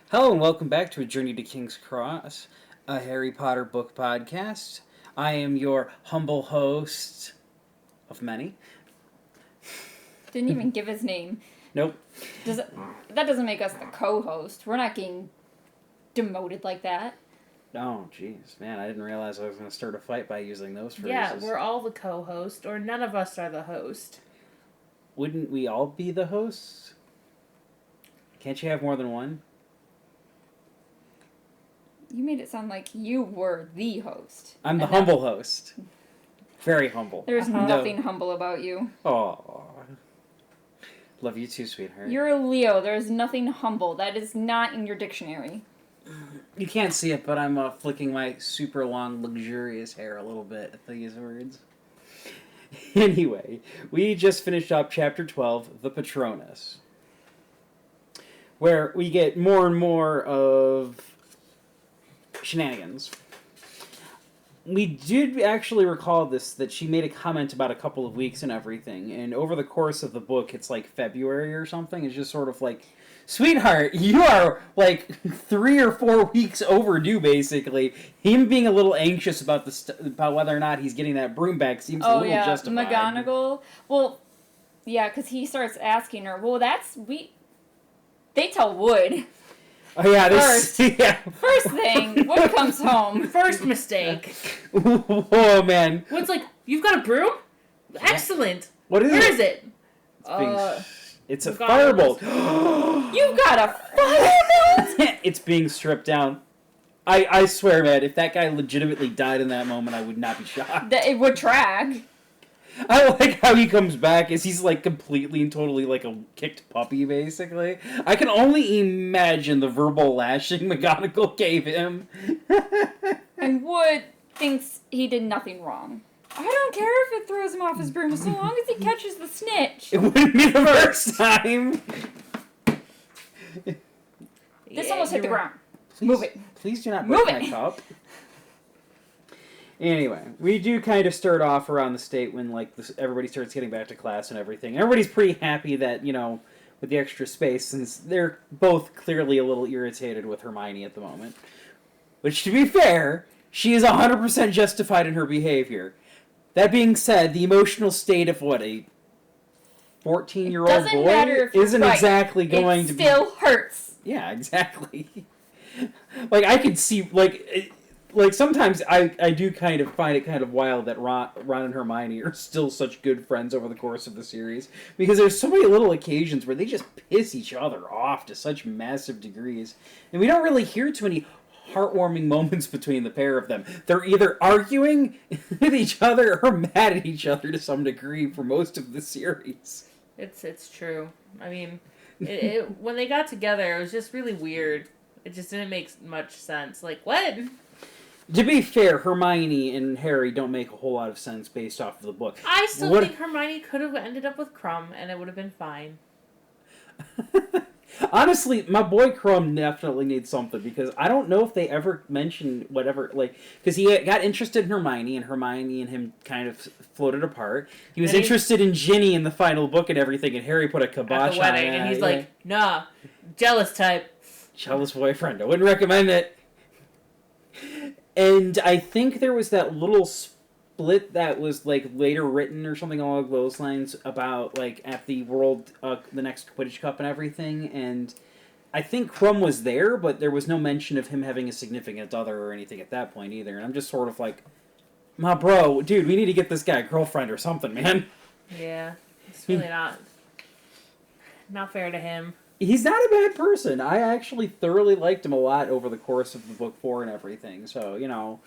Hello and welcome back to A Journey to King's Cross, a Harry Potter book podcast. I am your humble host of many. Didn't even give his name. Nope. That doesn't make us the co-host. We're not getting demoted like that. Oh, jeez. Man, I didn't realize I was going to start a fight by using those phrases. Yeah, we're all the co-host, or none of us are the host. Wouldn't we all be the hosts? Can't you have more than one? You made it sound like you were the host. I'm the humble host. Very humble. There's nothing humble about you. Oh, love you too, sweetheart. You're a Leo. There's nothing humble. That is not in your dictionary. You can't see it, but I'm flicking my super long, luxurious hair a little bit at these words. Anyway, we just finished up Chapter 12, The Patronus, where we get more and more of shenanigans. We did actually recall that she made a comment about a couple of weeks and everything, and over the course of the book, it's like February or something. It's just sort of like, sweetheart, you are like 3 or 4 weeks overdue, basically. Him being a little anxious about about whether or not he's getting that broom back seems a little justified. McGonagall. Well, yeah, because he starts asking her, well, they tell Wood. Oh, yeah, First First thing, Wood comes home. First mistake. Oh, man. Wood's like, you've got a broom? Excellent. What is Where it? is it? It's a McGonagall's- firebolt. You've got a firebolt? It's being stripped down. I swear, man, if that guy legitimately died in that moment, I would not be shocked. It would track. I like how he comes back as he's like completely and totally like a kicked puppy, basically. I can only imagine the verbal lashing McGonagall gave him. And Wood thinks he did nothing wrong. I don't care if it throws him off his broom, so long as he catches the snitch. It wouldn't be the first time. This almost hit the ground. Please, Move it. Please do not break my cup. Anyway, we do kind of start off around the state when like everybody starts getting back to class and everything. Everybody's pretty happy that, you know, with the extra space, since they're both clearly a little irritated with Hermione at the moment. Which, to be fair, she is 100% justified in her behavior. That being said, the emotional state of what, a 14-year-old boy isn't exactly going to be... It still hurts. Yeah, exactly. Like, I could see, like sometimes I do kind of find it kind of wild that Ron and Hermione are still such good friends over the course of the series, because there's so many little occasions where they just piss each other off to such massive degrees, and we don't really hear too many heartwarming moments between the pair of them. They're either arguing with each other or mad at each other to some degree for most of the series. It's true. I mean, when they got together, it was just really weird. It just didn't make much sense. Like, what? To be fair, Hermione and Harry don't make a whole lot of sense based off of the book. I still think Hermione could have ended up with Crumb, and it would have been fine. Honestly, my boy Crumb definitely needs something, because I don't know if they ever mentioned whatever, like, because he got interested in Hermione, and Hermione and him kind of floated apart. He was interested in Ginny in the final book and everything, and Harry put a kibosh at the wedding, on it. and he's like, nah, jealous type. Jealous boyfriend. I wouldn't recommend it. And I think there was that little split that was like later written or something along those lines about like at the the next Quidditch Cup and everything. And I think Crumb was there, but there was no mention of him having a significant other or anything at that point either. And I'm just sort of like, my bro, dude, we need to get this guy a girlfriend or something, man. Yeah, it's really not fair to him. He's not a bad person. I actually thoroughly liked him a lot over the course of the book 4 and everything. So, you know,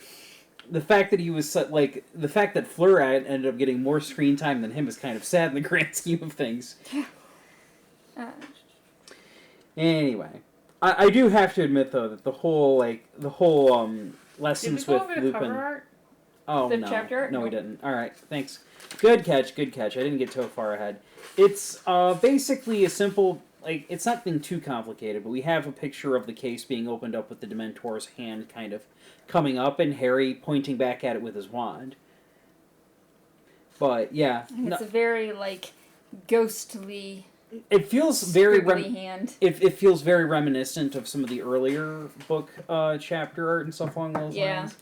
the fact that he was the fact that Fleur ended up getting more screen time than him is kind of sad in the grand scheme of things. Anyway, I do have to admit though that the whole lessons with Lupin. Cover art? Oh the no, chapter? No, we didn't. All right, thanks. Good catch. I didn't get too far ahead. It's basically a simple. Like, it's nothing too complicated, but we have a picture of the case being opened up with the Dementor's hand kind of coming up and Harry pointing back at it with his wand. But, yeah. And it's a very, like, ghostly It feels very squiggly hand. it feels very reminiscent of some of the earlier book chapter art and stuff along those lines.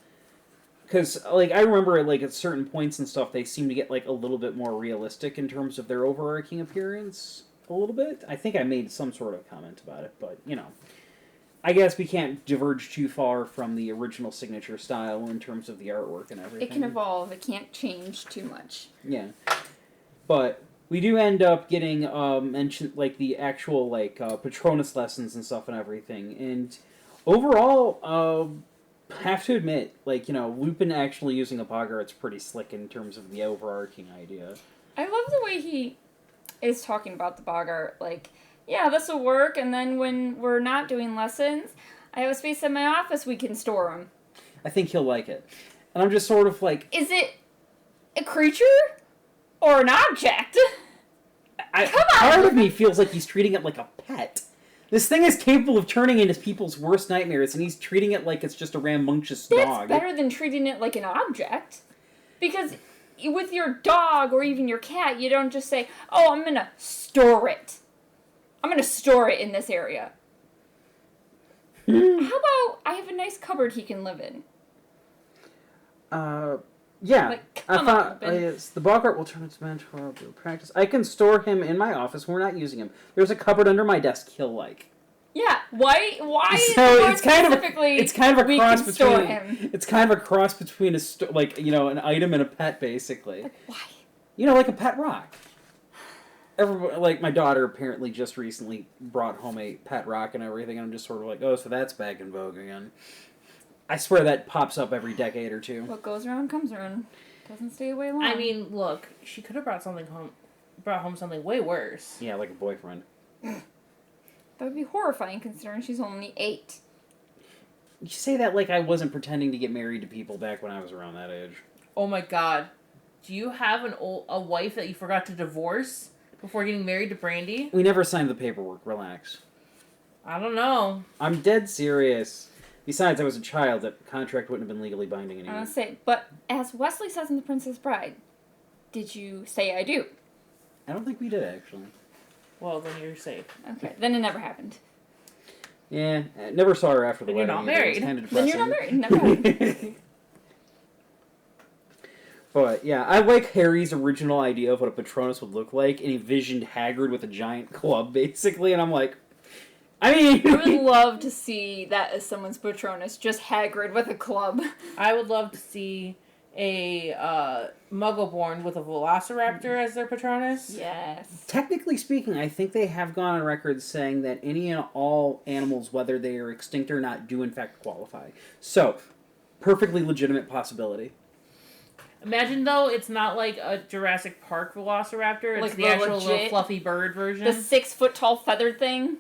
Because, like, I remember, like, at certain points and stuff, they seem to get, like, a little bit more realistic in terms of their overarching appearance. A little bit. I think I made some sort of comment about it, but, you know. I guess we can't diverge too far from the original signature style in terms of the artwork and everything. It can evolve. It can't change too much. Yeah. But we do end up getting mentioned, like, the actual, like, Patronus lessons and stuff and everything. And overall, have to admit, like, you know, Lupin actually using a boggart's pretty slick in terms of the overarching idea. I love the way he is talking about the boggart. Like, yeah, this will work, and then when we're not doing lessons, I have a space in my office we can store them. I think he'll like it. And I'm just sort of like... Is it a creature or an object? Come on! Part of me feels like he's treating it like a pet. This thing is capable of turning into people's worst nightmares, and he's treating it like it's just a rambunctious dog. That's better than treating it like an object. Because with your dog or even your cat, you don't just say, oh, I'm going to store it. I'm going to store it in this area. How about I have a nice cupboard he can live in? Yeah. Like, I come thought on, the boggart will turn into mentor to practice. I can store him in my office when we're not using him. There's a cupboard under my desk he'll like. Yeah, why is So the word it's kind of specifically it's kind of a we cross can store between him? it's kind of a cross between like, you know, an item and a pet basically. Like, why? You know, like a pet rock. Everybody, like my daughter apparently just recently brought home a pet rock and everything, and I'm just sort of like, oh, so that's back in vogue again. I swear that pops up every decade or two. What goes around comes around. Doesn't stay away long. I mean, look, she could have brought home something way worse. Yeah, like a boyfriend. That would be horrifying considering she's only 8. You say that like I wasn't pretending to get married to people back when I was around that age. Oh my god. Do you have a wife that you forgot to divorce before getting married to Brandy? We never signed the paperwork, relax. I don't know. I'm dead serious. Besides, I was a child. That contract wouldn't have been legally binding anyway. I was say, but as Wesley says in The Princess Bride, did you say I do? I don't think we did, actually. Well, then you're safe. Okay, then it never happened. Yeah, I never saw her after the Then you're wedding. not married. It was kind of Then depressing. you're not married. Never happened. But, yeah, I like Harry's original idea of what a Patronus would look like, and he visioned Hagrid with a giant club, basically, and I'm like, I mean... I would love to see that as someone's Patronus, just Hagrid with a club. I would love to see a Muggle-born with a Velociraptor as their Patronus. Yes. Technically speaking, I think they have gone on record saying that any and all animals, whether they are extinct or not, do in fact qualify. So, perfectly legitimate possibility. Imagine, though, it's not like a Jurassic Park Velociraptor. It's Like the the actual little legit- fluffy bird version. The 6-foot-tall feathered thing?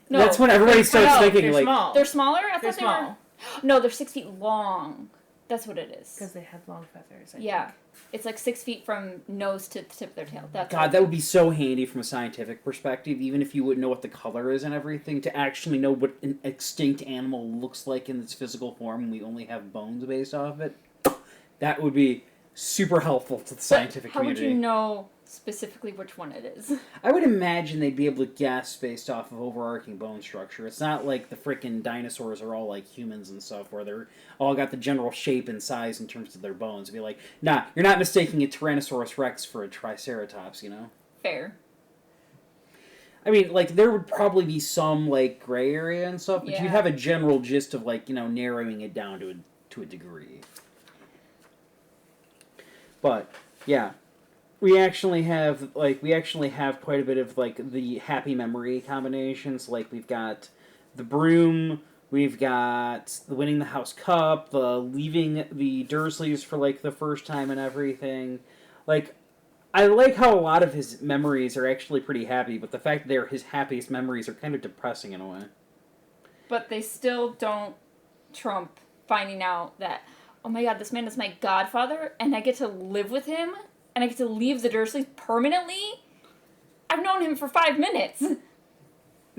No. That's when everybody starts thinking, they're like... small. They're smaller? I They're thought they were... small. No, they're 6 feet long. That's what it is. Because they have long feathers. I Yeah. think. It's like 6 feet from nose to the tip of their tail. That's God, that would be so handy from a scientific perspective, even if you wouldn't know what the color is and everything, to actually know what an extinct animal looks like in its physical form, and we only have bones based off of it. That would be super helpful to the scientific How community. would you know specifically which one it is? I would imagine they'd be able to guess based off of overarching bone structure. It's not like the frickin' dinosaurs are all like humans and stuff, where they're all got the general shape and size in terms of their bones. It'd be like, nah, you're not mistaking a Tyrannosaurus Rex for a Triceratops, you know? Fair. I mean, like, there would probably be some, like, gray area and stuff, but Yeah. you'd have a general gist of, like, you know, narrowing it down to a degree. But, yeah. We actually have quite a bit of, like, the happy memory combinations. Like, we've got the broom, we've got the winning the House Cup, the leaving the Dursleys for, like, the first time and everything. Like, I like how a lot of his memories are actually pretty happy, but the fact that they're his happiest memories are kind of depressing in a way. But they still don't trump finding out that, oh my god, this man is my godfather, and I get to live with him, and I get to leave the Dursleys permanently? I've known him for 5 minutes.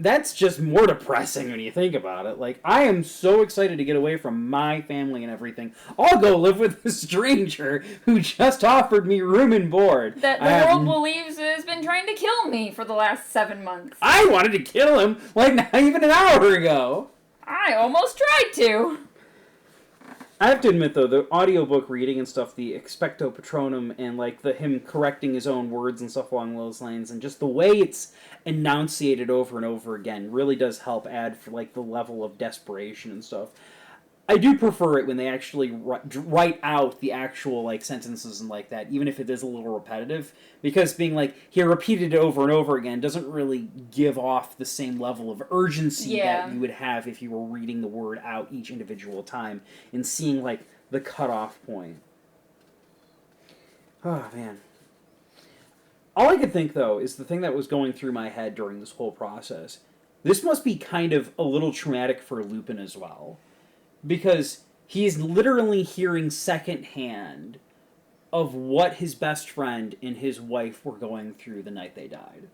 that's just more depressing when you think about it. Like, I am so excited to get away from my family and everything. I'll go live with a stranger who just offered me room and board. That the world believes has been trying to kill me for the last 7 months. I wanted to kill him, like, not even an hour ago. I almost tried to. I have to admit, though, the audiobook reading and stuff, the expecto patronum, and, like, him correcting his own words and stuff along those lines, and just the way it's enunciated over and over again really does help add for, like, the level of desperation and stuff. I do prefer it when they actually write out the actual, like, sentences and like that, even if it is a little repetitive, because being like, he repeated it over and over again doesn't really give off the same level of urgency that you would have if you were reading the word out each individual time and seeing, like, the cutoff point. Oh, man. All I could think, though, is the thing that was going through my head during this whole process. This must be kind of a little traumatic for Lupin as well. Because he's literally hearing secondhand of what his best friend and his wife were going through the night they died.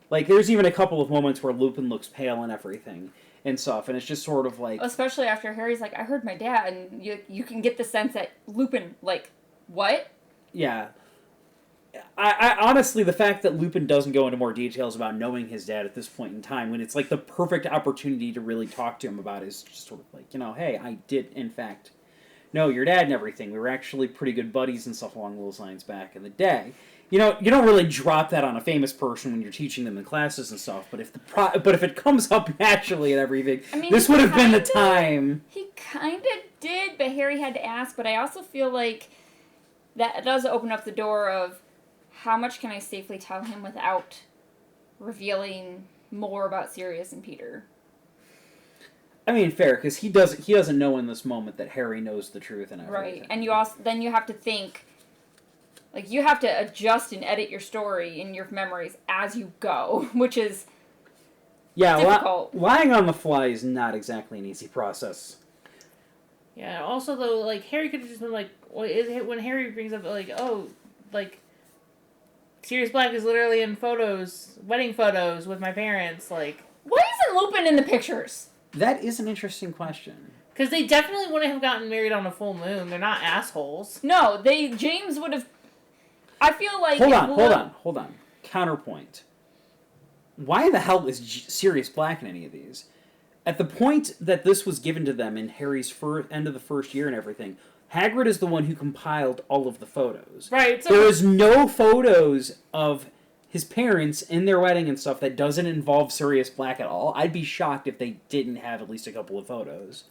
Like, there's even a couple of moments where Lupin looks pale and everything and stuff, and it's just sort of like... Especially after Harry's like, I heard my dad, and you can get the sense that Lupin, like, what? Yeah. I honestly, the fact that Lupin doesn't go into more details about knowing his dad at this point in time, when it's like the perfect opportunity to really talk to him about it, is just sort of like, you know, hey, I did, in fact, know your dad and everything. We were actually pretty good buddies and stuff along those lines back in the day. You know, you don't really drop that on a famous person when you're teaching them in classes and stuff, but if if it comes up naturally and everything, I mean, this would have been the time. He kind of did, but Harry had to ask, but I also feel like that does open up the door of how much can I safely tell him without revealing more about Sirius and Peter? I mean, fair, because he doesn't know in this moment that Harry knows the truth and everything. Right, and you have to think, like, you have to adjust and edit your story and your memories as you go, which is difficult. Lying on the fly is not exactly an easy process. Yeah, also, though, like, Harry could have just been like, when Harry brings up, like, oh, like, Sirius Black is literally in wedding photos with my parents, like... Why isn't Lupin in the pictures? That is an interesting question. Because they definitely wouldn't have gotten married on a full moon. They're not assholes. No, James would have... I feel like... Hold on. Counterpoint. Why the hell is Sirius Black in any of these? At the point that this was given to them in Harry's end of the first year and everything... Hagrid is the one who compiled all of the photos. Right. So there is no photos of his parents in their wedding and stuff that doesn't involve Sirius Black at all. I'd be shocked if they didn't have at least a couple of photos.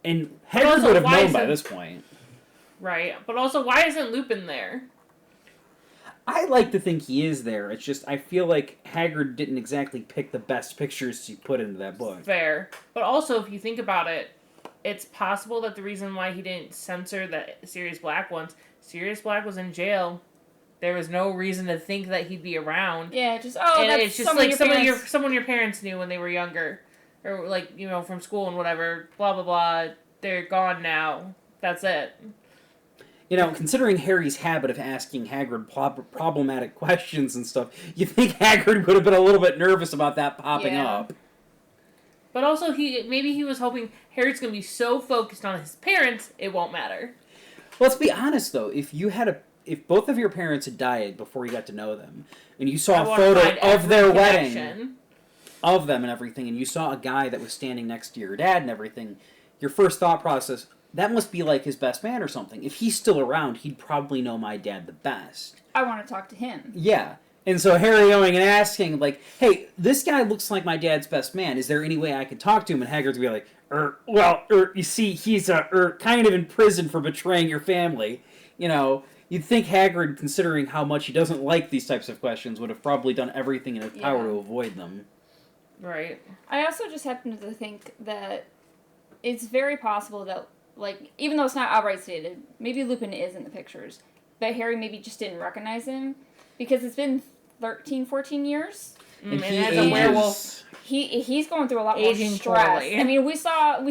And Hagrid would have known by this point. Right. But also, why isn't Lupin there? I like to think he is there. It's just, I feel like Hagrid didn't exactly pick the best pictures to put into that book. Fair. But also, if you think about it, it's possible that the reason why he didn't censor the Sirius Black ones, Sirius Black was in jail. There was no reason to think that he'd be around. Yeah, just it's just like someone your parents knew when they were younger, or like from school and whatever. Blah blah blah. They're gone now. That's it. Considering Harry's habit of asking Hagrid problematic questions and stuff, you think Hagrid would have been a little bit nervous about that popping up. But also, maybe he was hoping Harry's going to be so focused on his parents, it won't matter. Let's be honest, though. If both of your parents had died before you got to know them, and you saw a photo of their wedding, of them and everything, and you saw a guy that was standing next to your dad and everything, your first thought process, that must be like his best man or something. If he's still around, he'd probably know my dad the best. I want to talk to him. Yeah. And so Harry going and asking, like, hey, this guy looks like my dad's best man. Is there any way I could talk to him? And Hagrid's be like, you see, he's kind of in prison for betraying your family. You'd think Hagrid, considering how much he doesn't like these types of questions, would have probably done everything in his power to avoid them. Right. I also just happen to think that it's very possible that, like, even though it's not outright stated, maybe Lupin is in the pictures, but Harry maybe just didn't recognize him. Because it's been 13, 14 years. And as a werewolf, he's going through a lot more stress. Poorly. I mean, we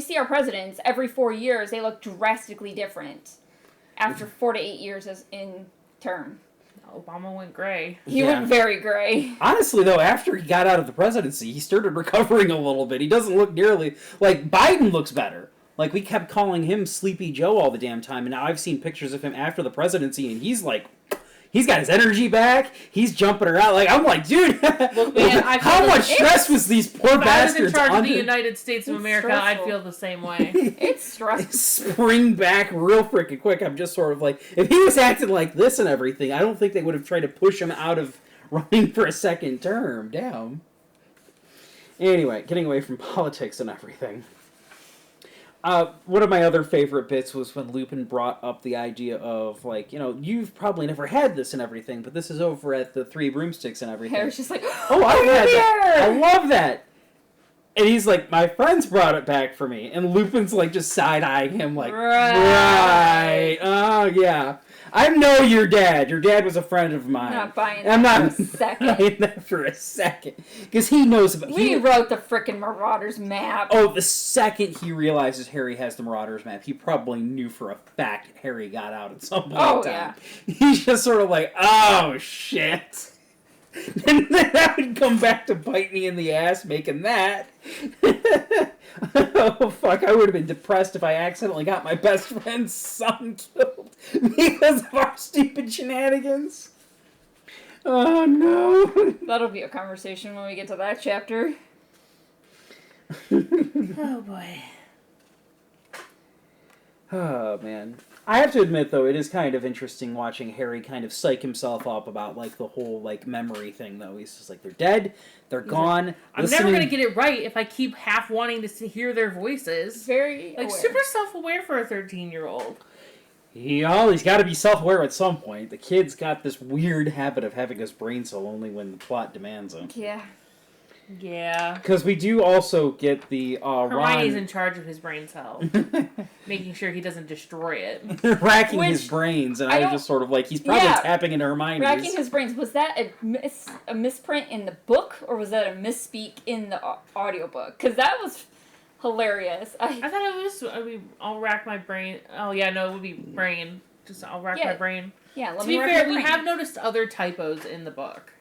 see our presidents every 4 years. They look drastically different after 4 to 8 years in term. Obama went gray. He went very gray. Honestly, though, after he got out of the presidency, he started recovering a little bit. He doesn't look nearly... Like, Biden looks better. Like, we kept calling him Sleepy Joe all the damn time, and now I've seen pictures of him after the presidency, and he's like... He's got his energy back. He's jumping around. Like, I'm like, dude, Look, man, how much stress was these poor if I was in bastards charge under? of the United States of It's America, stressful. I'd feel the same way. It's stressful. Spring back real freaking quick. I'm just sort of like, if he was acting like this and everything, I don't think they would have tried to push him out of running for a second term. Damn. Anyway, getting away from politics and everything. One of my other favorite bits was when Lupin brought up the idea of, like, you know, you've probably never had this and everything, but this is over at the Three Broomsticks and everything. Harry's just like, Oh, I've had that. I love that. And he's like, my friends brought it back for me. And Lupin's like just side-eyeing him like, right. Oh, yeah. I know your dad. Your dad was a friend of mine. I'm not buying I'm that not for a second. buying that for a second. Because he knows about... We wrote the frickin' Marauders map. Oh, the second he realizes Harry has the Marauders map, he probably knew for a fact Harry got out at some point in time. Yeah. He's just sort of like, oh, shit. And then that would come back to bite me in the ass making that. Oh, fuck. I would have been depressed if I accidentally got my best friend's son killed because of our stupid shenanigans. Oh, no. That'll be a conversation when we get to that chapter. Oh boy. Oh, man. I have to admit, though, it is kind of interesting watching Harry kind of psych himself up about, like, the whole, like, memory thing, though. He's just like, they're dead, they're gone. I'm never going to get it right if I keep half wanting to hear their voices. Very Like, aware. super self-aware for a 13-year-old. He's got to be self-aware at some point. The kid's got this weird habit of having his brain cell only when the plot demands it. Yeah. Yeah. Because we do also get the Hermione's Ron in charge of his brain cell. Making sure he doesn't destroy it. racking his Which, brains, and I I was don't- just sort of like, he's probably Yeah. tapping into Hermione's. Racking his brains. Was that a misprint in the book, or was that a misspeak in the audiobook? Because that was hilarious. I thought it was, I'll rack my brain. Oh, yeah, no, it would be brain. Just, I'll rack my brain. Yeah, let To me be rack fair, my we brain. have noticed other typos in the book.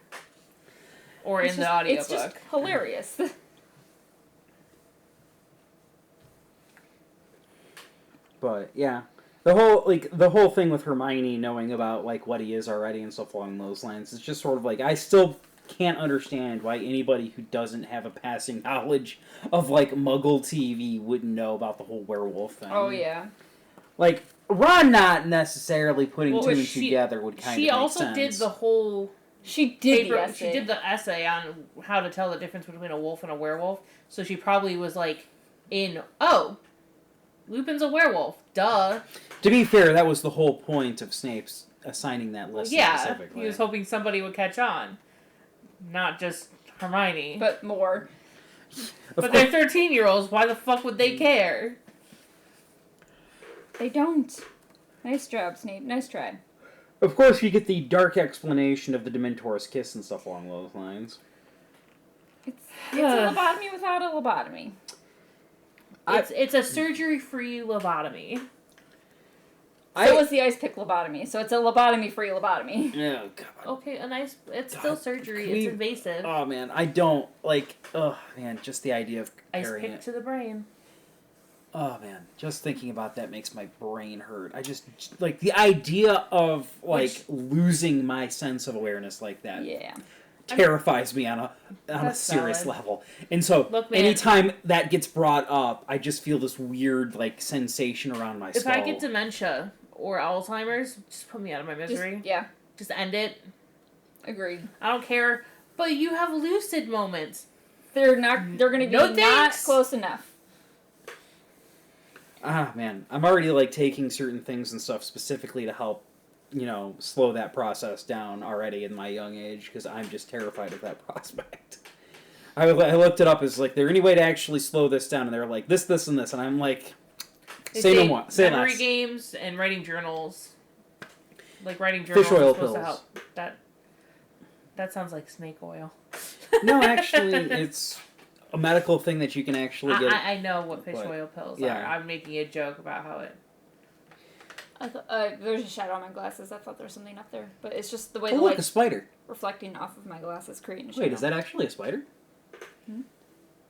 Or It's in the just- audiobook. It's just hilarious. But yeah, the whole thing with Hermione knowing about like what he is already and stuff along those lines, it's just sort of like I still can't understand why anybody who doesn't have a passing knowledge of like Muggle TV wouldn't know about the whole werewolf thing. Oh yeah. Like Ron not necessarily putting Well, two and she- together would kind of She make also sense. did the whole She did paper. the essay. She did the essay on how to tell the difference between a wolf and a werewolf. So she probably was like, Lupin's a werewolf. Duh. To be fair, that was the whole point of Snape's assigning that list Yeah, specifically. he was hoping somebody would catch on, not just Hermione. But more. But they're 13-year-olds. Why the fuck would they care? They don't. Nice job, Snape. Nice try. Of course, you get the dark explanation of the Dementor's kiss and stuff along those lines. It's a lobotomy without a lobotomy. It's a surgery-free lobotomy. So was the ice pick lobotomy. So it's a lobotomy-free lobotomy. Oh god. Okay, it's God, still surgery. can we- It's invasive. Oh man, I don't like. Oh man, just the idea of Ice comparing pick it. to the brain. Oh man, just thinking about that makes my brain hurt. I just like the idea of like losing my sense of awareness like that. Yeah. Terrifies me on a That's serious valid. level. And so Look, man. anytime that gets brought up, I just feel this weird like sensation around my If skull. I get dementia or Alzheimer's, just put me out of my misery. Yeah. Just end it. Agreed. I don't care. But you have lucid moments. They're not. They're going to be No not thanks. close enough. Ah man, I'm already like taking certain things and stuff specifically to help, slow that process down already in my young age because I'm just terrified of that prospect. I looked it up as like, there any way to actually slow this down? And they were like, this, and this, and I'm like, They say no more, say memory less. games and writing journals. Like writing journals Fish oil is supposed to pills. help. That sounds like snake oil. No, actually, it's a medical thing that you can actually get. I know what fish But, oil pills yeah. are. I'm making a joke about how it. I thought there's a shadow on my glasses. I thought there was something up there, but it's just the way Oh, the look, a light's spider. reflecting off of my glasses, creating a shadow. Wait, is that actually a spider?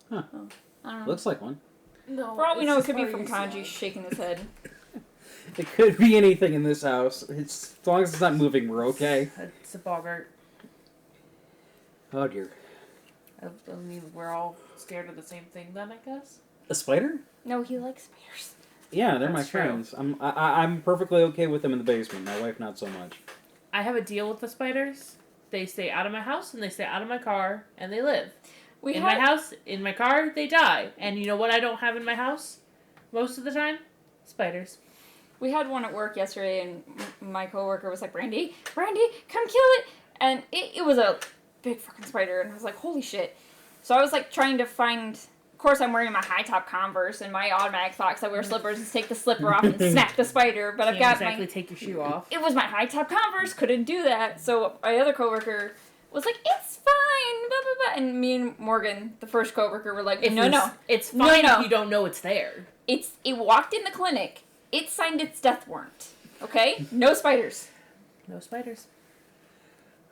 Huh. Oh, I don't know. Looks like one. No. For all we it's know, it just could be part from of your Kanji slide. shaking his head. It could be anything in this house. It's, as long as it's not moving, we're okay. It's a boggart. Oh, dear. I mean, we're all scared of the same thing then, I guess. A spider? No, he likes spiders. Yeah, they're my That's true. friends. I'm perfectly okay with them in the basement. My wife, not so much. I have a deal with the spiders. They stay out of my house, and they stay out of my car, and they live. We In had my house, in my car, they die. And you know what I don't have in my house? Most of the time? Spiders. we had one at work yesterday, and my coworker was like, Brandy, come kill it. And it was a big fucking spider, and I was like, holy shit. So I was like trying to find. Of course, I'm wearing my high top Converse, and my automatic thought, because I wear slippers, is take the slipper off and smack the spider. But I've Can't got exactly take your shoe off. It was my high top Converse, couldn't do that. So my other coworker was like, it's fine, blah, blah, blah. And me and Morgan, the first coworker, were like, no. It's fine No. if you don't know it's there. It walked in the clinic. It signed its death warrant. Okay? No spiders. No spiders.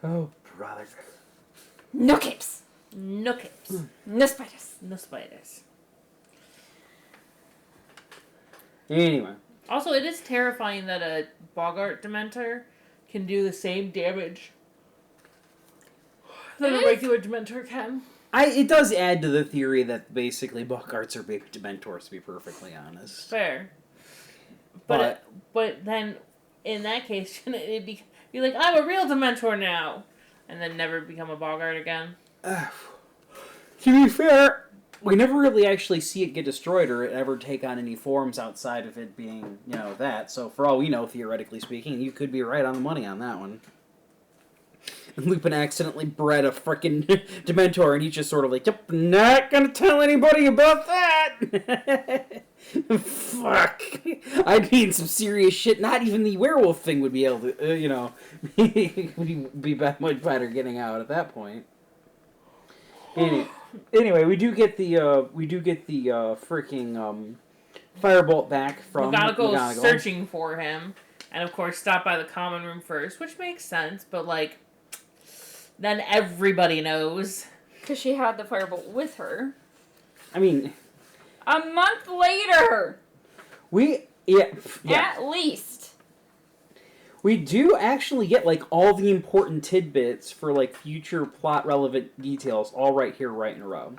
Oh, brother. No capes. No capes. No spiders. No spiders. Anyway. Also, it is terrifying that a Bogart Dementor can do the same damage that It a is. regular Dementor can. It does add to the theory that basically Bogarts are baby Dementors, to be perfectly honest. Fair. But But then, in that case, shouldn't it be like, I'm a real Dementor now? And then never become a Bogart again? to be fair, we never really actually see it get destroyed or it ever take on any forms outside of it being, that. So for all we know, theoretically speaking, you could be right on the money on that one. And Lupin accidentally bred a frickin' Dementor, and he's just sort of like, yep, not gonna tell anybody about that! Fuck. I'd be in some serious shit. Not even the werewolf thing would be able to, be much better getting out at that point. Anyway, we do get the freaking firebolt back from McGonagall searching for him, and of course stop by the common room first, which makes sense, but like, then everybody knows. Because she had the firebolt with her. I mean, A month later! yeah. At least. We do actually get, like, all the important tidbits for, like, future plot-relevant details all right here, right in a row.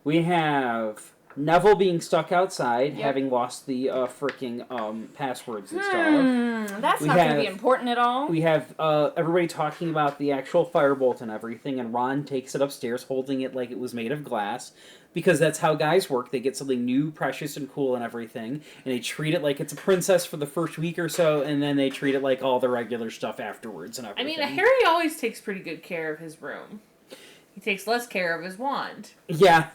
We have Neville being stuck outside, Yep. having lost the fricking passwords and stuff. That's We not going to have- be important at all. We have everybody talking about the actual firebolt and everything, and Ron takes it upstairs holding it like it was made of glass. Because that's how guys work. They get something new, precious, and cool and everything, and they treat it like it's a princess for the first week or so, and then they treat it like all the regular stuff afterwards and I everything. mean, Harry always takes pretty good care of his room. He takes less care of his wand. Yeah.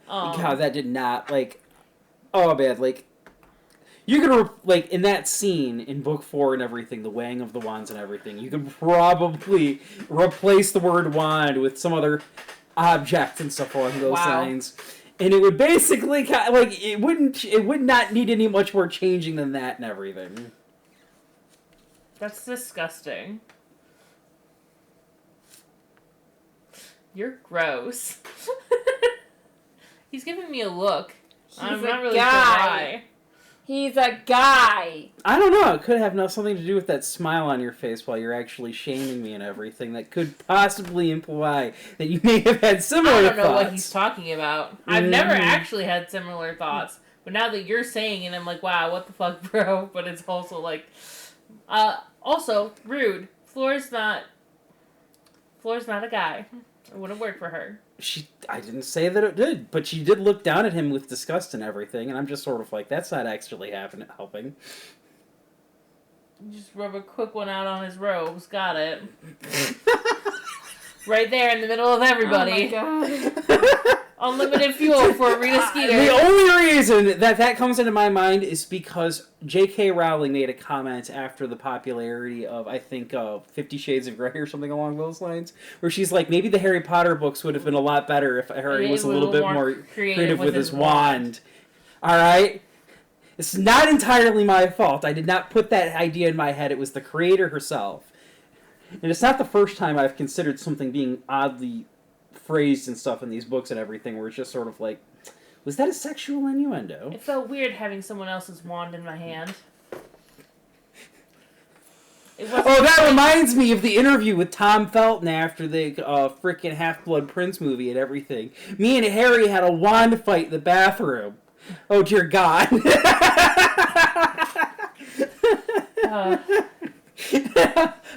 Um, God, that did not, like... Oh, man, like... You could, like, in that scene, in Book 4 and everything, the weighing of the wands and everything, you could probably replace the word wand with some other object and stuff along those Wow. lines. And it would basically, like, it would not need any much more changing than that and everything. That's disgusting. You're gross. He's giving me a look. I'm a not really sure guy. why. He's a guy. I don't know, it could have something to do with that smile on your face while you're actually shaming me and everything that could possibly imply that you may have had similar I don't know thoughts. what he's talking about. I've never actually had similar thoughts. But now that you're saying it, I'm like, wow, what the fuck, bro? But it's also like... also, rude. Flora's not a guy. It wouldn't work for her. I didn't say that it did, but she did look down at him with disgust and everything, and I'm just sort of like, that's not actually helping. Just rub a quick one out on his robes. Got it. Right there in the middle of everybody. Oh my god. Unlimited fuel for Rita Skeeter. The only reason that comes into my mind is because J.K. Rowling made a comment after the popularity of, I think, 50 Shades of Grey or something along those lines, where she's like, maybe the Harry Potter books would have been a lot better if Harry was a little bit more creative with his wand. Alright? It's not entirely my fault. I did not put that idea in my head. It was the creator herself. And it's not the first time I've considered something being oddly phrased and stuff in these books and everything, where it's just sort of like, was that a sexual innuendo? It felt weird having someone else's wand in my hand. Oh, that reminds me of the interview with Tom Felton after the frickin' Half-Blood Prince movie and everything. Me and Harry had a wand fight in the bathroom. Oh, dear God.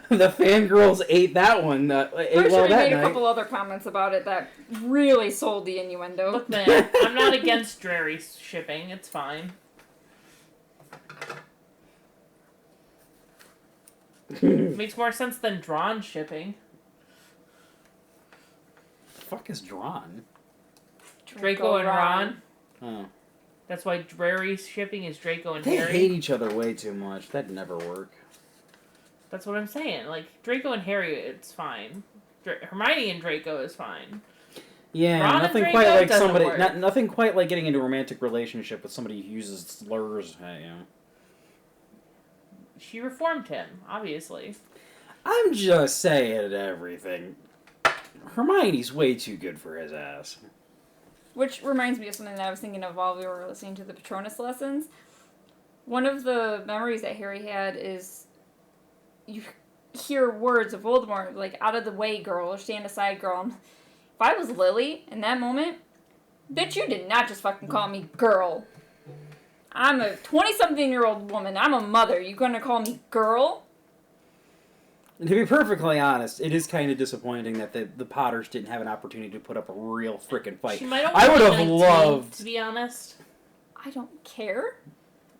The fangirls ate that one. I'm sure he made a couple other comments about it that really sold the innuendo. Look, man, I'm not against dreary shipping. It's fine. Makes more sense than drawn shipping. The fuck is drawn? Draco and Ron. Oh. That's why dreary shipping is Draco and They Harry. hate each other way too much. That'd never work. That's what I'm saying. Like, Draco and Harry, it's fine. Hermione and Draco is fine. Yeah, Ron nothing and quite Draco like doesn't somebody. work. Nothing quite like getting into a romantic relationship with somebody who uses slurs. She reformed him, obviously. I'm just saying everything. Hermione's way too good for his ass. Which reminds me of something that I was thinking of while we were listening to the Patronus lessons. One of the memories that Harry had is you hear words of Voldemort, like, out of the way, girl, or stand aside, girl. If I was Lily in that moment, bitch, you did not just fucking call me girl. I'm a 20-something-year-old woman. I'm a mother. You gonna call me girl? And to be perfectly honest, it is kind of disappointing that the Potters didn't have an opportunity to put up a real frickin' fight. She might I would have 19, loved... to be honest. I don't care.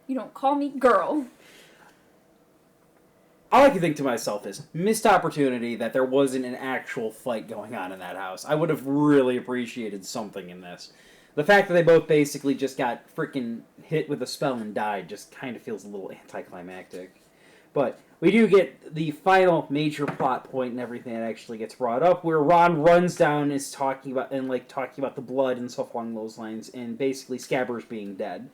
You don't call me girl. All I can think to myself is, missed opportunity that there wasn't an actual fight going on in that house. I would have really appreciated something in this. The fact that they both basically just got frickin' hit with a spell and died just kind of feels a little anticlimactic. But we do get the final major plot point and everything that actually gets brought up, where Ron runs down and is talking about the blood and stuff along those lines, and basically Scabbers being dead.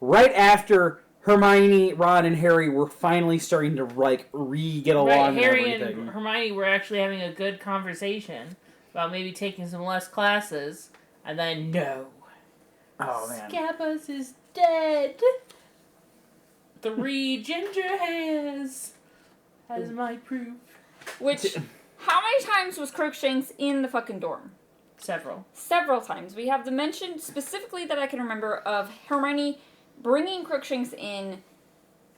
Right after Hermione, Ron, and Harry were finally starting to get along. Right, and Harry everything. and Hermione were actually having a good conversation about maybe taking some less classes, and then no. Oh man. Scabbers is dead. 3 ginger hairs as my proof. Which, how many times was Crookshanks in the fucking dorm? Several. Several times. We have the mention specifically that I can remember of Hermione bringing Crookshanks in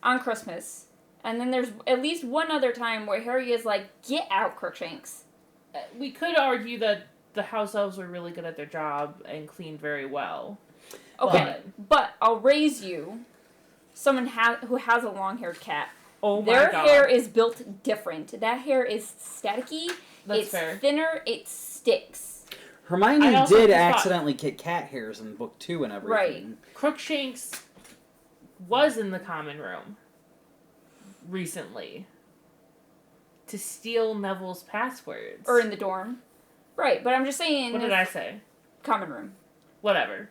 on Christmas. And then there's at least one other time where Harry is like, get out, Crookshanks. We could argue that the house elves were really good at their job and cleaned very well. Okay, but I'll raise you someone who has a long-haired cat. Oh my Their god. hair is built different. That hair is staticky. That's it's fair. thinner. It sticks. Hermione I also did just thought- accidentally get cat hairs in book 2 and everything. Right. Crookshanks was in the common room recently to steal Neville's passwords. Or in the dorm. Right, but I'm just saying... What did I say? Common room. Whatever.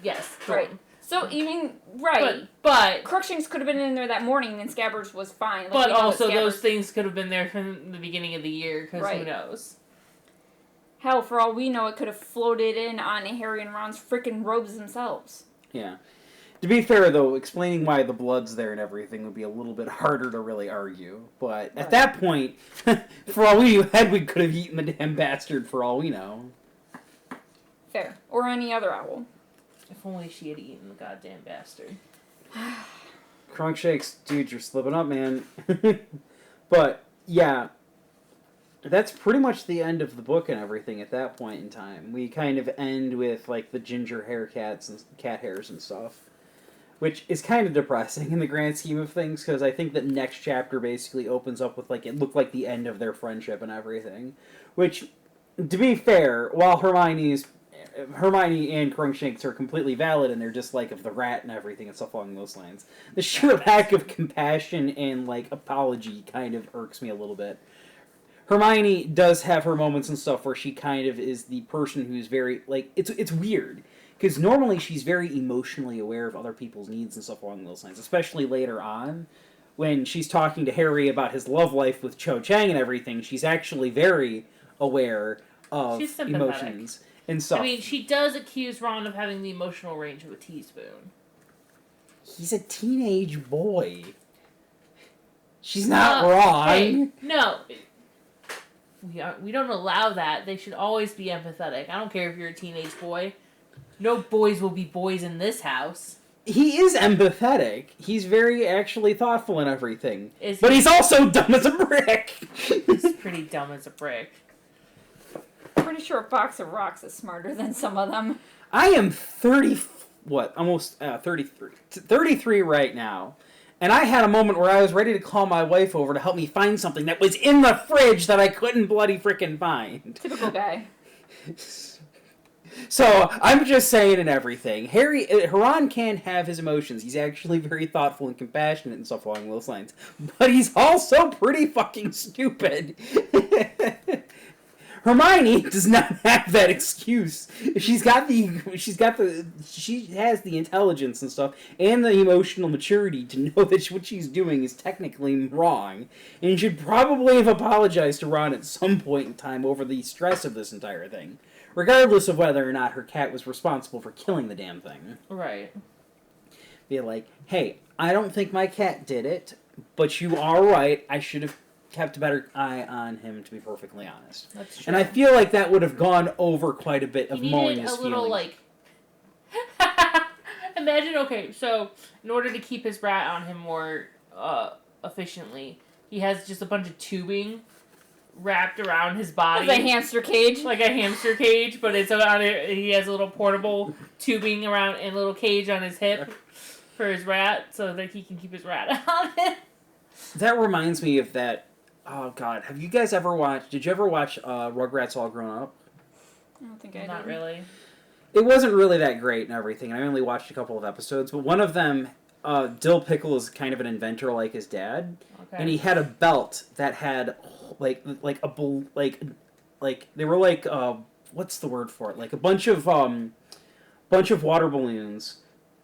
Yes. Right. dorm. So, even... Right. But Crookshanks could have been in there that morning and Scabbers was fine. Like, but we know also that those Scabbers- things could have been there from the beginning of the year, because who Right. knows? Hell, for all we know, it could have floated in on Harry and Ron's freaking robes themselves. Yeah. To be fair, though, explaining why the blood's there and everything would be a little bit harder to really argue. But at Right. that point, for all we knew, Hedwig could have eaten the damn bastard for all we know. Fair. Or any other owl. If only she had eaten the goddamn bastard. Crunchshakes, dude, you're slipping up, man. But, yeah. That's pretty much the end of the book and everything at that point in time. We kind of end with, like, the ginger hair cats and cat hairs and stuff. Which is kind of depressing in the grand scheme of things, because I think that next chapter basically opens up with, like, it looked like the end of their friendship and everything. Which, to be fair, while Hermione and Crookshanks are completely valid in their dislike of the rat and everything and stuff along those lines, the sheer lack of compassion and, like, apology kind of irks me a little bit. Hermione does have her moments and stuff where she kind of is the person who's very, like, it's weird. because normally she's very emotionally aware of other people's needs and stuff along those lines, especially later on when she's talking to Harry about his love life with Cho Chang and everything. She's actually very aware of She's sympathetic. emotions and stuff. I mean, she does accuse Ron of having the emotional range of a teaspoon. He's a teenage boy. She's not wrong. Hey, no. We don't allow that. They should always be empathetic. I don't care if you're a teenage boy. No boys will be boys in this house. He is empathetic. He's very actually thoughtful and everything. But he? he's also dumb as a brick. He's pretty dumb as a brick. Pretty sure a box of rocks is smarter than some of them. I am 33 right now. And I had a moment where I was ready to call my wife over to help me find something that was in the fridge that I couldn't bloody frickin' find. Typical guy. So, I'm just saying and everything. Haran can have his emotions. He's actually very thoughtful and compassionate and stuff along those lines. But he's also pretty fucking stupid. Hermione does not have that excuse. She has the intelligence and stuff, and the emotional maturity to know that what she's doing is technically wrong, and should probably have apologized to Ron at some point in time over the stress of this entire thing, regardless of whether or not her cat was responsible for killing the damn thing. Right. Be like, hey, I don't think my cat did it, but you are right, I should have kept a better eye on him, to be perfectly honest. That's true. And I feel like that would have gone over quite a bit of mowing his little, feelings. Imagine, okay, so in order to keep his rat on him more efficiently, he has just a bunch of tubing wrapped around his body. Like a hamster cage. Like a hamster cage, but it's on it. He has a little portable tubing around and a little cage on his hip for his rat, so that he can keep his rat on it. That reminds me of that. Oh God, have you guys ever watched? Did you ever watch Rugrats All Grown Up? I don't think I did. Not really. It wasn't really that great and everything. I only watched a couple of episodes, but one of them, Dill Pickle is kind of an inventor like his dad, and he had a belt that had like they were like what's the word for it? Like a bunch of water balloons,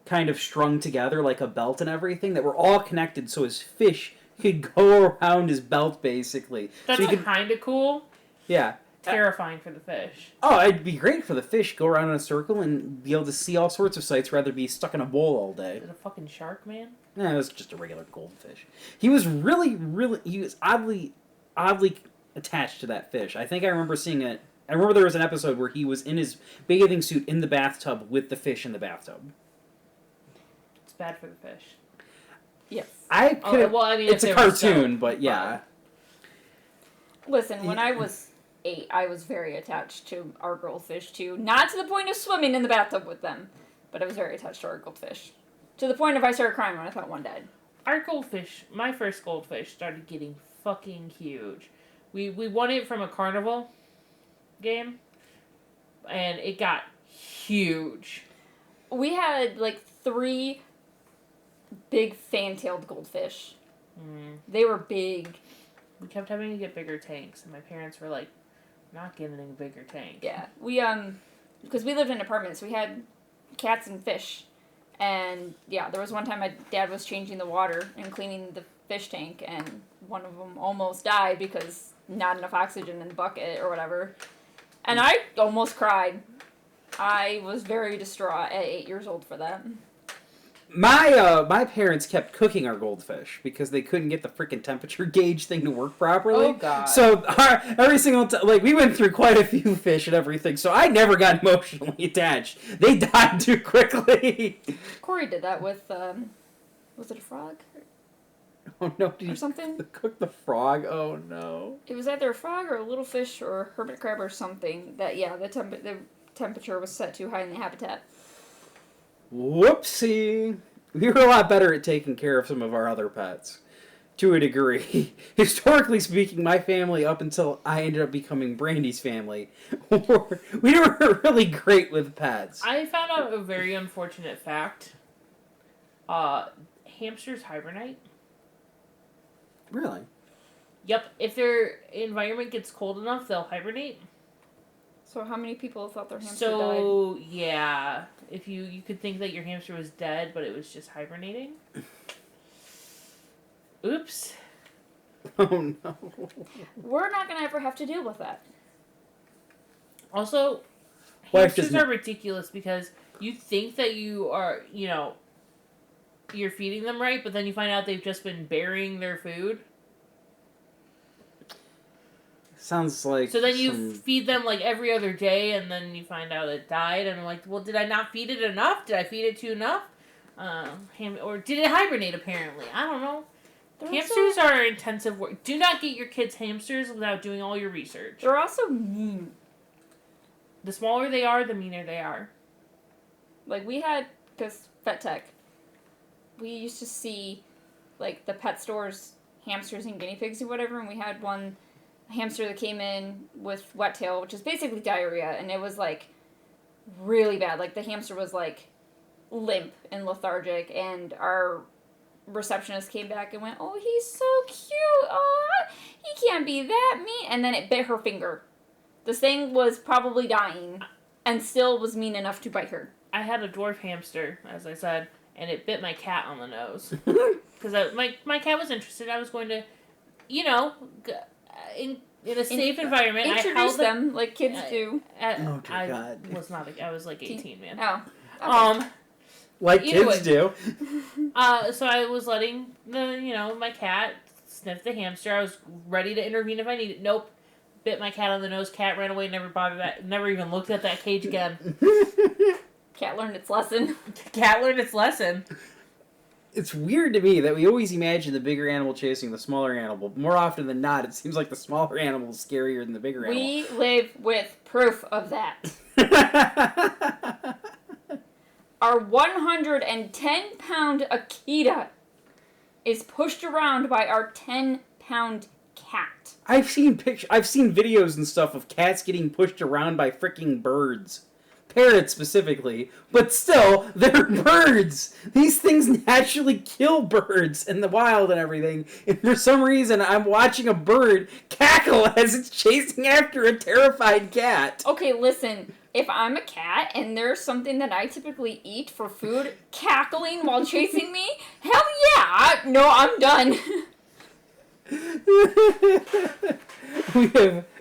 kind of strung together like a belt and everything that were all connected, so his fish could go around his belt basically. That's so kind of cool. Yeah. Terrifying for the fish. Oh, it'd be great for the fish. Go around in a circle and be able to see all sorts of sights rather than be stuck in a bowl all day. Is it a fucking shark, man? No, it was just a regular goldfish. He was he was oddly attached to that fish. I think I remember seeing it. I remember there was an episode where he was in his bathing suit in the bathtub with the fish in the bathtub. It's bad for the fish. Yes. I could. Well, I mean, it's a cartoon, but yeah. Listen, when I was 8, I was very attached to our goldfish too. Not to the point of swimming in the bathtub with them, but I was very attached to our goldfish. To the point of I started crying when I thought one died. Our goldfish, my first goldfish, started getting fucking huge. We won it from a carnival game, and it got huge. We had like 3 big fan-tailed goldfish. They were big. We kept having to get bigger tanks, and my parents were like, "Not getting a bigger tank." Yeah, we because we lived in apartments, we had cats and fish, and yeah, there was one time my dad was changing the water and cleaning the fish tank, and one of them almost died because not enough oxygen in the bucket or whatever, and I almost cried. I was very distraught at 8 years old for that. My parents kept cooking our goldfish because they couldn't get the freaking temperature gauge thing to work properly. Oh God! So every single time, we went through quite a few fish and everything. So I never got emotionally attached. They died too quickly. Corey did that with was it a frog? Oh no! Did or you something? Cook the frog? Oh no! It was either a frog or a little fish or a hermit crab or something. That the temperature was set too high in the habitat. Whoopsie. We were a lot better at taking care of some of our other pets. To a degree. Historically speaking, my family, up until I ended up becoming Brandy's family, we were really great with pets. I found out a very unfortunate fact. Hamsters hibernate. Really? Yep. If their environment gets cold enough, they'll hibernate. So how many people thought their hamster died? So, yeah. if you could think that your hamster was dead, but it was just hibernating. Oops. Oh no. We're not gonna ever have to deal with that. Also, Life hamsters doesn't- are ridiculous because you think that you are, you're feeding them right, but then you find out they've just been burying their food. Sounds like. So then you feed them like every other day, and then you find out it died, and I'm like, well, did I not feed it enough? Did I feed it too enough? Or did it hibernate? Apparently, I don't know. Hamsters are intensive work. Do not get your kids hamsters without doing all your research. They're also mean. The smaller they are, the meaner they are. Like, we had, because Vet Tech, we used to see, like, the pet stores, hamsters and guinea pigs or whatever, and we had one hamster that came in with wet tail, which is basically diarrhea, and it was, like, really bad. Like, the hamster was, like, limp and lethargic, and our receptionist came back and went, oh, he's so cute, oh, he can't be that mean, and then it bit her finger. This thing was probably dying, and still was mean enough to bite her. I had a dwarf hamster, as I said, and it bit my cat on the nose. Because my cat was interested. I was going to, in a safe environment. Introduce them like kids do. Oh, dear God. I was like 18, man. Oh. Okay. Like anyway. kids do. So I was letting my cat sniff the hamster. I was ready to intervene if I needed. Nope. Bit my cat on the nose. Cat ran away. Never bothered that. Never even looked at that cage again. Cat learned its lesson. Cat learned its lesson. It's weird to me that we always imagine the bigger animal chasing the smaller animal. But more often than not, it seems like the smaller animal is scarier than the bigger animal. We live with proof of that. Our 110-pound Akita is pushed around by our 10-pound cat. I've seen videos and stuff of cats getting pushed around by freaking birds. Parrots specifically. But still, they're birds! These things naturally kill birds in the wild and everything. And for some reason, I'm watching a bird cackle as it's chasing after a terrified cat. Okay, listen. If I'm a cat and there's something that I typically eat for food cackling while chasing me, hell yeah! I'm done.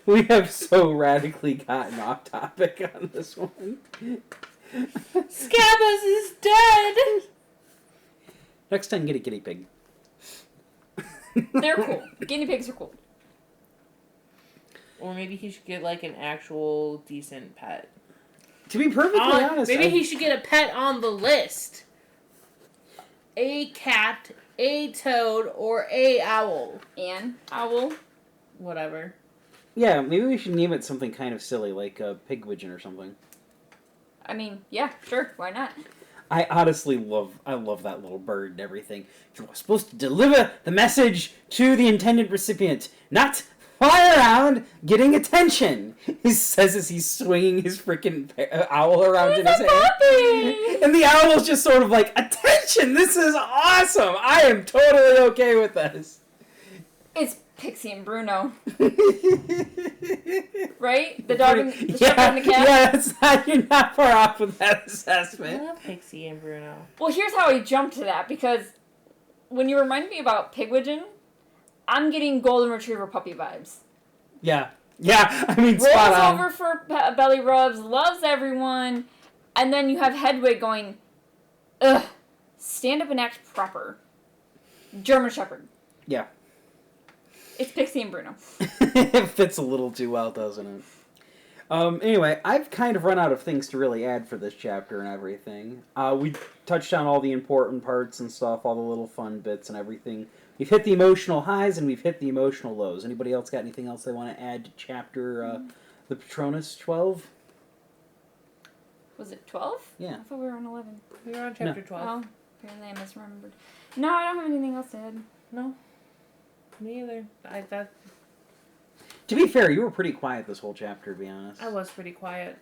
We have so radically gotten off topic on this one. Scabbers is dead! Next time, get a guinea pig. They're cool. Guinea pigs are cool. Or maybe he should get like an actual decent pet. To be perfectly honest, maybe he should get a pet on the list. A cat, a toad, or a owl. An owl. Whatever. Yeah, maybe we should name it something kind of silly, like a pigwidgeon or something. I mean, yeah, sure, why not? I honestly love that little bird and everything. You're supposed to deliver the message to the intended recipient, not fly around getting attention. He says as he's swinging his freaking owl around in his hand. Puppy! And the owl is just sort of like, attention, this is awesome. I am totally okay with this. It's Pixie and Bruno. Right? The dog and the shepherd and the cat? Yeah, you're not far off with that I assessment. love Pixie and Bruno. Well, here's how I jumped to that, because when you reminded me about Pigwidgeon, I'm getting Golden Retriever puppy vibes. Yeah, I mean, spot Rolls on. over for belly rubs, loves everyone, and then you have Hedwig going, ugh, stand up and act proper. German Shepherd. Yeah. It's Pixie and Bruno. It fits a little too well, doesn't it? Anyway, I've kind of run out of things to really add for this chapter and everything. We touched on all the important parts and stuff, all the little fun bits and everything. We've hit the emotional highs and we've hit the emotional lows. Anybody else got anything else they want to add to chapter, the Patronus 12? Was it 12? Yeah. I thought we were on 11. We were on chapter 12. Oh, apparently I misremembered. No, I don't have anything else to add. No. Me either. To be fair, you were pretty quiet this whole chapter, to be honest. I was pretty quiet.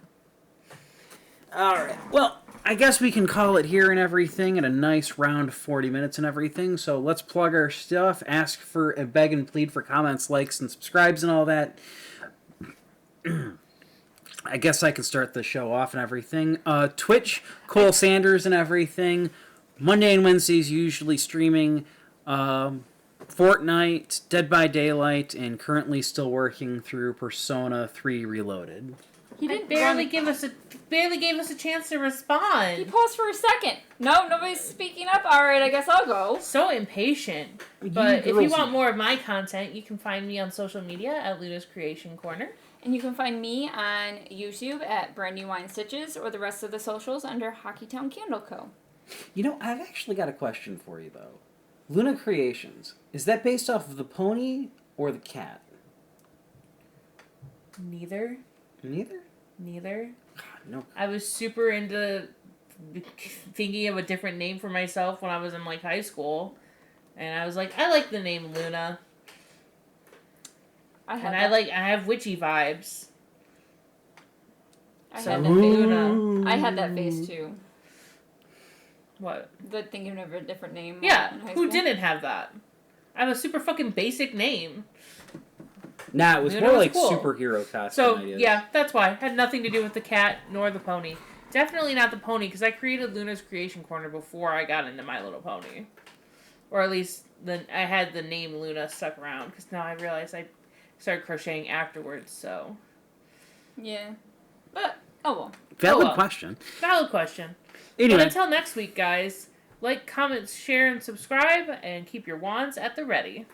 Alright, well, I guess we can call it here and everything at a nice round 40 minutes and everything, so let's plug our stuff, ask for, beg and plead for comments, likes, and subscribes and all that. I guess I can start the show off and everything. Twitch, Cole Sanders and everything. Monday and Wednesdays usually streaming Fortnite, Dead by Daylight, and currently still working through Persona 3 Reloaded. He didn't barely gave us a chance to He respond. paused for a second. No, nobody's speaking up. All right, I guess I'll go. So impatient. You But if you girls- want more of my content, you can find me on social media at Luna's Creation Corner. And you can find me on YouTube at Brand New Wine Stitches or the rest of the socials under Hockeytown Candle Co. You know, I've actually got a question for you, though. Luna Creations, is that based off of the pony or the cat? Neither. Neither? God, no. I was super into thinking of a different name for myself when I was in like high school, and I was like, I like the name Luna, I and I have witchy vibes. I So had that face. Luna. I had that face too. What? The thinking of a different name. Yeah, in high who school. didn't have that? I have a super fucking basic name. Nah, it was Luna more was like cool. superhero costume So, ideas. yeah, that's why. Had nothing to do with the cat nor the pony. Definitely not the pony, because I created Luna's Creation Corner before I got into My Little Pony. Or at least I had the name Luna stuck around, because now I realize I started crocheting afterwards, so. Yeah. But, oh well. Valid well. question. Valid question. Anyway, But until next week, guys, like, comment, share, and subscribe, and keep your wands at the ready.